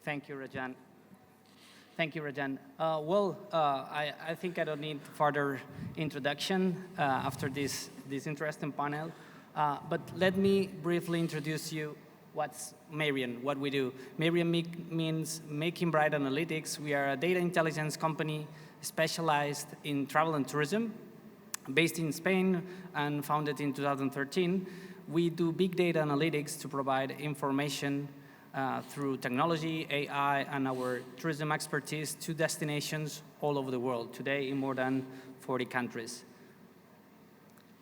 Thank you, Rajan. Thank you, Rajan. I think I don't need further introduction after this interesting panel. But let me briefly introduce you what's Mabrian, what we do. Mabrian means Making Bright Analytics. We are a data intelligence company specialized in travel and tourism, based in Spain and founded in 2013. We do big data analytics to provide information through technology, AI, and our tourism expertise to destinations all over the world, today in more than 40 countries.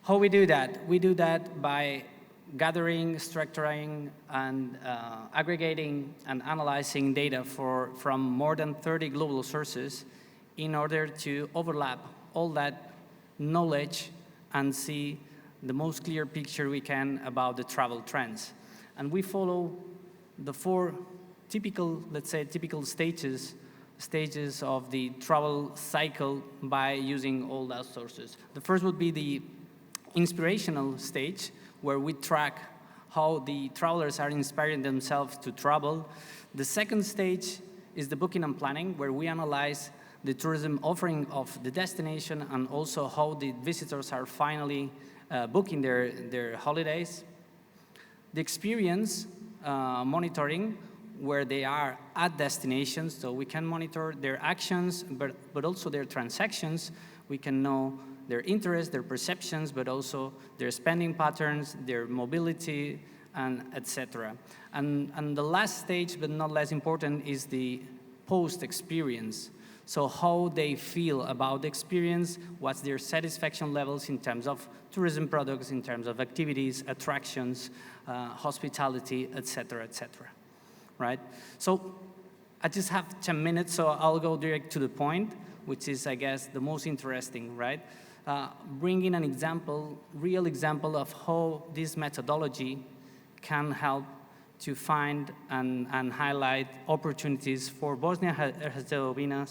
How we do that? We do that by gathering, structuring, and aggregating and analyzing data from more than 30 global sources in order to overlap all that knowledge and see the most clear picture we can about the travel trends. And we follow the four typical, let's say, typical stages of the travel cycle by using all those sources. The first would be the inspirational stage, where we track how the travelers are inspiring themselves to travel. The second stage is the booking and planning, where we analyze the tourism offering of the destination and also how the visitors are finally booking their holidays. The experience monitoring, where they are at destinations, so we can monitor their actions, but also their transactions. We can know their interests, their perceptions, but also their spending patterns, their mobility, and etc. And the last stage, but not less important, is the post-experience. So how they feel about the experience, what's their satisfaction levels in terms of tourism products, in terms of activities, attractions, hospitality, etc., etc. Right? So I just have 10 minutes, so I'll go direct to the point, which is, I guess, the most interesting, right? Bringing an example, real example of how this methodology can help to find and highlight opportunities for Bosnia Herzegovina,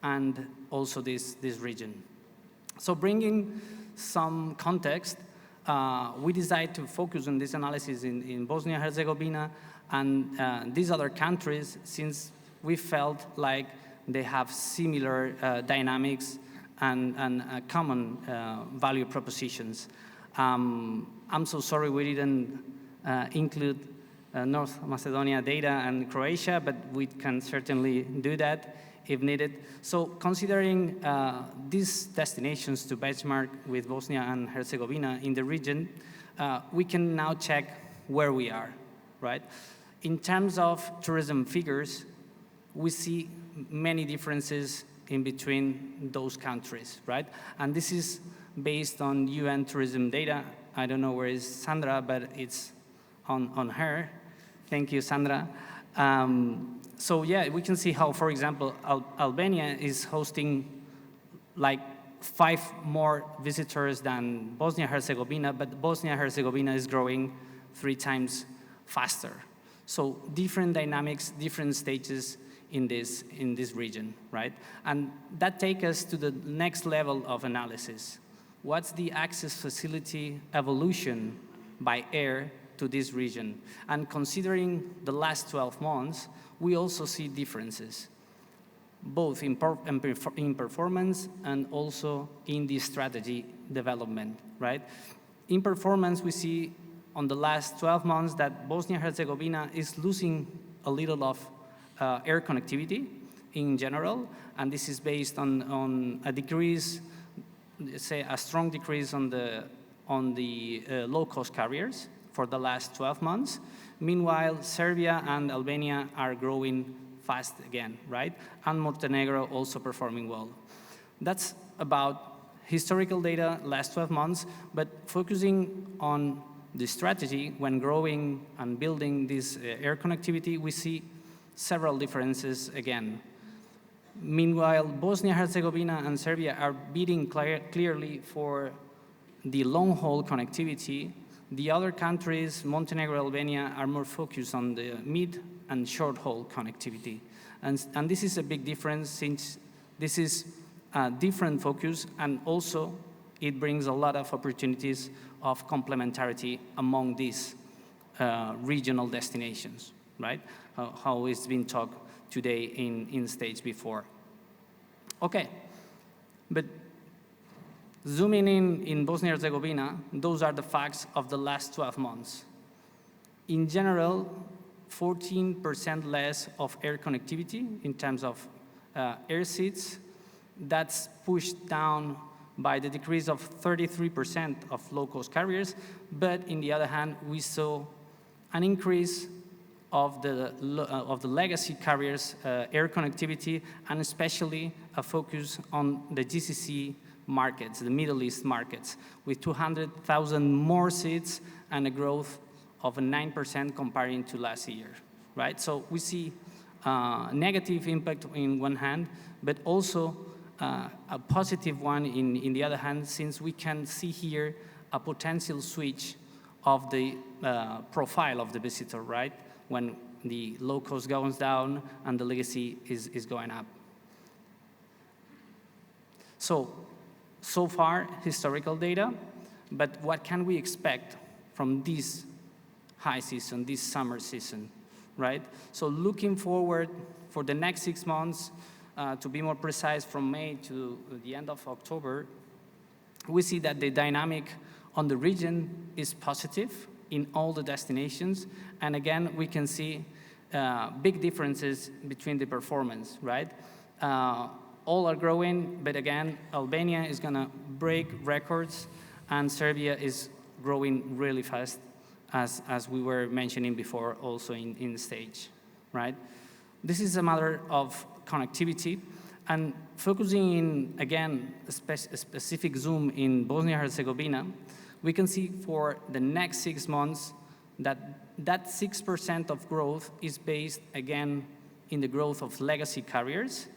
and also this region. So bringing some context, we decided to focus on this analysis in Bosnia Herzegovina and these other countries, since we felt like they have similar dynamics and common value propositions. I'm so sorry we didn't include North Macedonia data and Croatia, but we can certainly do that if needed. So considering these destinations to benchmark with Bosnia and Herzegovina in the region, we can now check where we are, right? In terms of tourism figures, we see many differences in between those countries, right? And this is based on UN tourism data. I don't know where is Cendra, but it's on her. Thank you, Sandra. So yeah, we can see how, for example, Albania is hosting like 5 more visitors than Bosnia-Herzegovina, but Bosnia-Herzegovina is growing 3 times faster. So different dynamics, different stages in this region, right? And that takes us to the next level of analysis. What's the access facility evolution by air to this region? And considering the last 12 months, we also see differences, both in performance and also in the strategy development, right? In performance, we see on the last 12 months that Bosnia-Herzegovina is losing a little of air connectivity in general, and this is based on a decrease, say a strong decrease on the low-cost carriers for the last 12 months. Meanwhile, Serbia and Albania are growing fast again, right? And Montenegro also performing well. That's about historical data, last 12 months, but focusing on the strategy when growing and building this air connectivity, we see several differences again. Meanwhile, Bosnia-Herzegovina and Serbia are beating clearly for the long-haul connectivity. The other countries, Montenegro, Albania, are more focused on the mid and short-haul connectivity. And this is a big difference, since this is a different focus, and also it brings a lot of opportunities of complementarity among these regional destinations. right? How it's been talked today in stage before. Okay, but zooming in Bosnia-Herzegovina, those are the facts of the last 12 months. In general, 14% less of air connectivity in terms of air seats. That's pushed down by the decrease of 33% of low-cost carriers. But in the other hand, we saw an increase of the legacy carriers' air connectivity, and especially a focus on the GCC markets, the Middle East markets, with 200,000 more seats and a growth of 9% comparing to last year, right? So we see negative impact in one hand, but also a positive one in the other hand, since we can see here a potential switch of the profile of the visitor, right? When the low cost goes down and the legacy is going up. So far, historical data, but what can we expect from this high season, this summer season, right? So looking forward for the next 6 months, to be more precise, from May to the end of October, we see that the dynamic on the region is positive in all the destinations. And again, we can see big differences between the performance, right? All are growing, but again, Albania is gonna break records, and Serbia is growing really fast, as we were mentioning before also in stage, right? This is a matter of connectivity, and focusing in, again, a specific zoom in Bosnia-Herzegovina, we can see for the next 6 months that 6% of growth is based, again, in the growth of legacy carriers,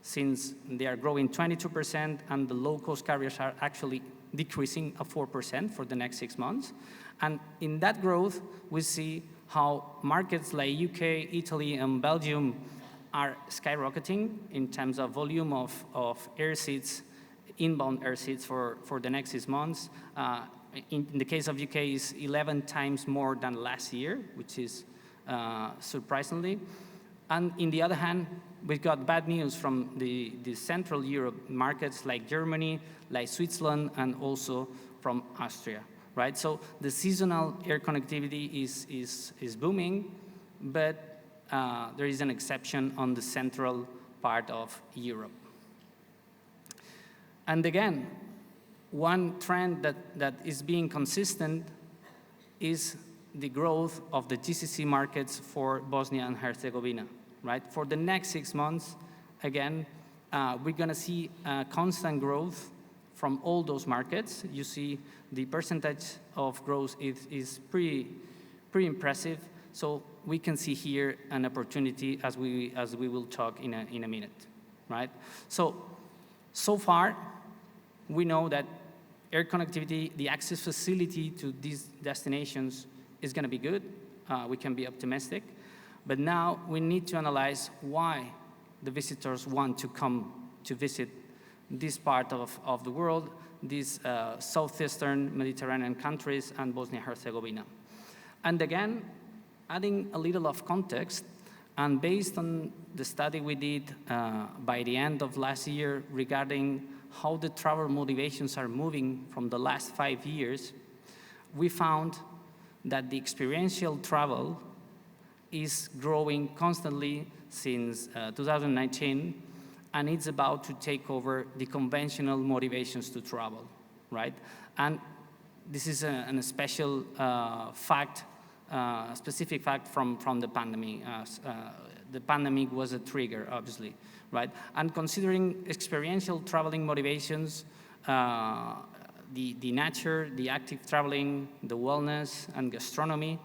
since they are growing 22% and the low-cost carriers are actually decreasing at 4% for the next 6 months. And in that growth, we see how markets like UK, Italy, and Belgium are skyrocketing in terms of volume of air seats, inbound air seats for the next 6 months. In the case of UK, is 11 times more than last year, which is surprisingly. And in the other hand, we've got bad news from the Central Europe markets like Germany, like Switzerland, and also from Austria, right? So the seasonal air connectivity is booming, but there is an exception on the central part of Europe. And again, one trend that is being consistent is the growth of the GCC markets for Bosnia and Herzegovina, right? For the next 6 months, again, we're gonna see constant growth from all those markets. You see the percentage of growth is pretty impressive. So we can see here an opportunity, as we will talk in a minute, right? So far, we know that air connectivity, the access facility to these destinations is gonna be good. We can be optimistic. But now we need to analyze why the visitors want to come to visit this part of the world, these southeastern Mediterranean countries and Bosnia-Herzegovina. And again, adding a little of context, and based on the study we did by the end of last year regarding how the travel motivations are moving from the last 5 years, we found that the experiential travel is growing constantly since 2019, and it's about to take over the conventional motivations to travel, right? And this is a special fact, a specific fact from the pandemic. The pandemic was a trigger, obviously, right? And considering experiential traveling motivations, the nature, the active traveling, the wellness, and gastronomy.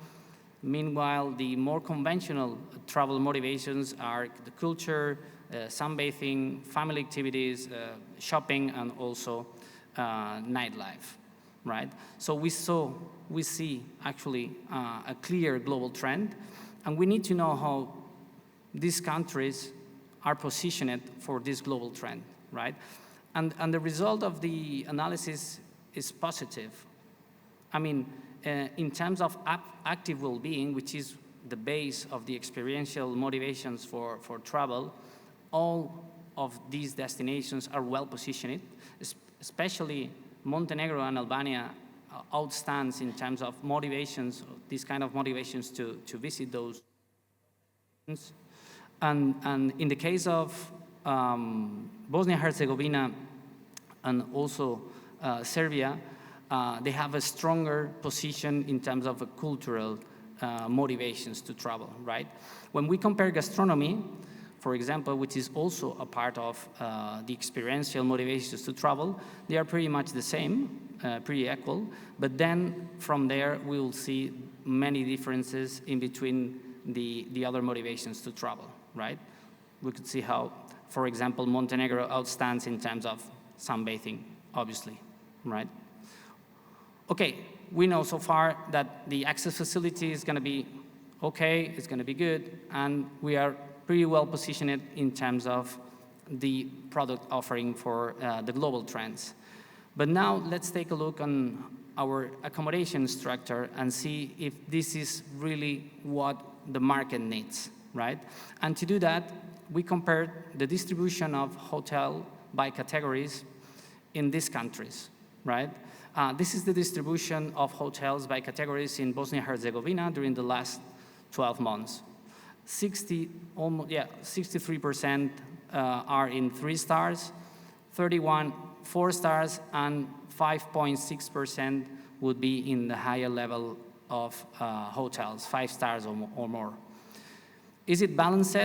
Meanwhile, the more conventional travel motivations are the culture, sunbathing, family activities, shopping, and also nightlife, right? So we see actually a clear global trend, and we need to know how these countries are positioned for this global trend, right? And the result of the analysis is positive. I mean, in terms of active well-being, which is the base of the experiential motivations for travel, all of these destinations are well positioned, especially Montenegro and Albania outstands in terms of motivations, these kind of motivations to visit those. And in the case of Bosnia-Herzegovina and also Serbia, they have a stronger position in terms of cultural motivations to travel, right? When we compare gastronomy, for example, which is also a part of the experiential motivations to travel, they are pretty much the same, pretty equal, but then from there we'll see many differences in between the other motivations to travel, right? We could see how, for example, Montenegro outstands in terms of sunbathing, obviously, right? Okay, we know so far that the access facility is going to be okay, it's going to be good, and we are pretty well positioned in terms of the product offering for the global trends. But now let's take a look on our accommodation structure and see if this is really what the market needs, right? And to do that, we compared the distribution of hotel by categories in these countries, right? This is the distribution of hotels by categories in Bosnia-Herzegovina during the last 12 months. 63% are in 3 stars, 31 4 stars, and 5.6% would be in the higher level of hotels, 5 stars or more. Is it balanced?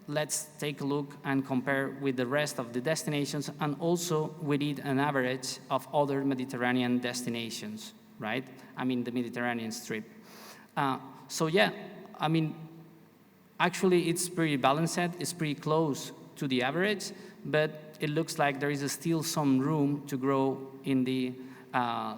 Let's take a look and compare with the rest of the destinations, and also we did an average of other Mediterranean destinations, right? I mean the Mediterranean Strip. So yeah, I mean, actually it's pretty balanced, it's pretty close to the average, but it looks like there is still some room to grow in the,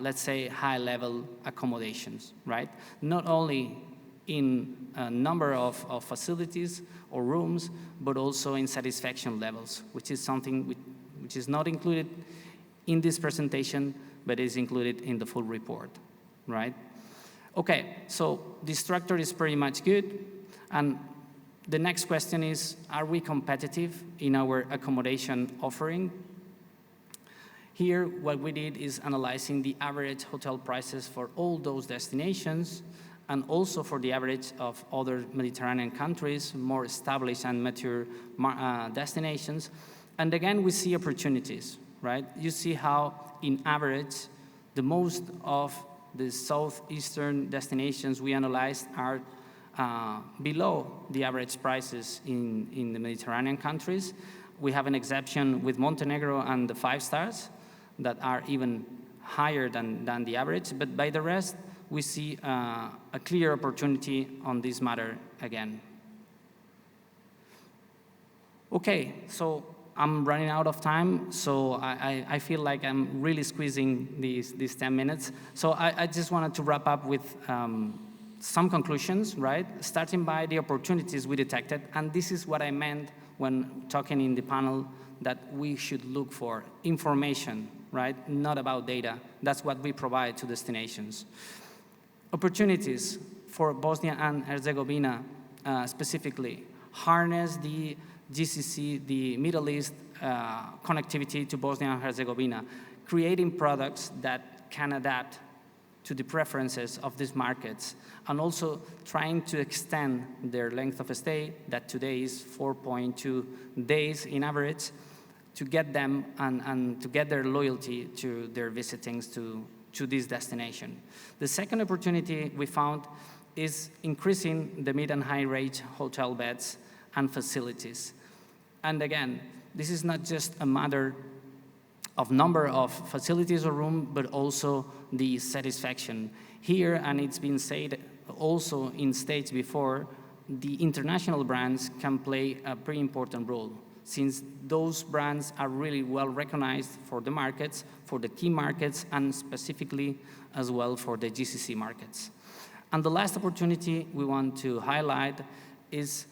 let's say, high-level accommodations, right? Not only in a number of facilities or rooms, but also in satisfaction levels, which is something which is not included in this presentation, but is included in the full report, right? Okay, so the structure is pretty much good, and the next question is, are we competitive in our accommodation offering? Here, what we did is analyzing the average hotel prices for all those destinations, and also for the average of other Mediterranean countries, more established and mature destinations. And again, we see opportunities, right? You see how, in average, the most of the southeastern destinations we analyzed are below the average prices in the Mediterranean countries. We have an exception with Montenegro and the 5 stars that are even higher than the average, but by the rest, we see a clear opportunity on this matter again. Okay, so I'm running out of time, so I feel like I'm really squeezing these 10 minutes. So I just wanted to wrap up with some conclusions, right? Starting by the opportunities we detected, and this is what I meant when talking in the panel that we should look for information, right? Not about data. That's what we provide to destinations. Opportunities for Bosnia and Herzegovina specifically, harness the GCC, the Middle East connectivity to Bosnia and Herzegovina, creating products that can adapt to the preferences of these markets, and also trying to extend their length of stay, that today is 4.2 days in average, to get them and to get their loyalty to their visitings to this destination. The second opportunity we found is increasing the mid and high rate hotel beds and facilities. And again, this is not just a matter of number of facilities or rooms, but also the satisfaction. Here, and it's been said also in states before, the international brands can play a pretty important role, since those brands are really well recognized for the markets, for the key markets, and specifically as well for the GCC markets. And the last opportunity we want to highlight is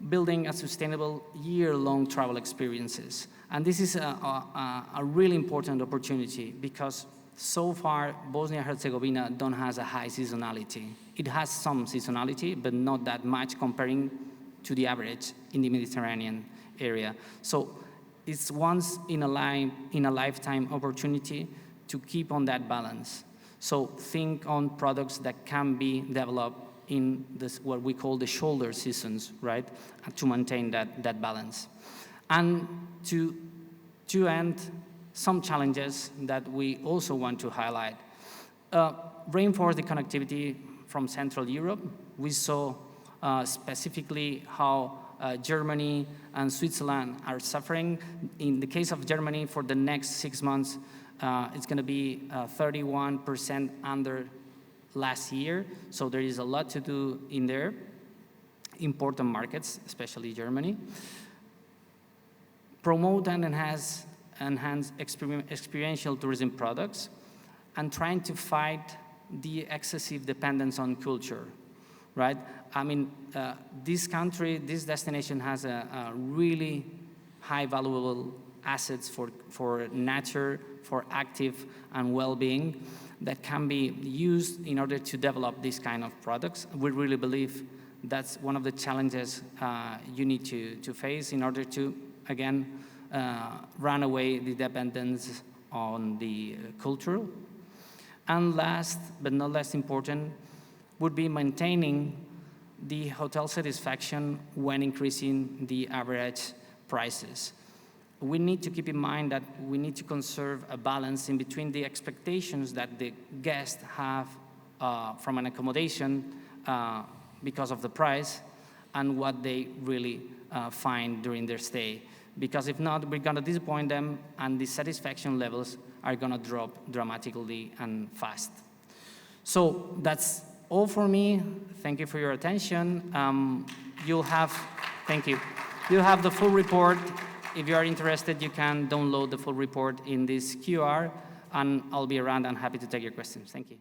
building a sustainable year-long travel experiences. And this is a really important opportunity, because so far, Bosnia-Herzegovina don't has a high seasonality. It has some seasonality, but not that much comparing to the average in the Mediterranean area. So it's once in a lifetime opportunity to keep on that balance. So think on products that can be developed in this, what we call the shoulder seasons, right? To maintain that balance. And to end, some challenges that we also want to highlight. Reinforce the connectivity from Central Europe. We saw specifically how Germany and Switzerland are suffering. In the case of Germany, for the next 6 months, it's going to be 31% under last year. So there is a lot to do in there. Important markets, especially Germany. Promote and enhance experiential tourism products, and trying to fight the excessive dependence on culture, right? I mean, this country, this destination has a really high valuable assets for nature, for active and well-being that can be used in order to develop these kind of products. We really believe that's one of the challenges you need to face in order to, again, run away the dependence on the cultural. And last but not less important would be maintaining the hotel satisfaction when increasing the average prices. We need to keep in mind that we need to conserve a balance in between the expectations that the guests have from an accommodation because of the price and what they really find during their stay. Because if not, we're going to disappoint them, and the satisfaction levels are going to drop dramatically and fast. So that's all for me. Thank you for your attention. Thank you. You'll have the full report. If you are interested, you can download the full report in this QR, and I'll be around and happy to take your questions. Thank you.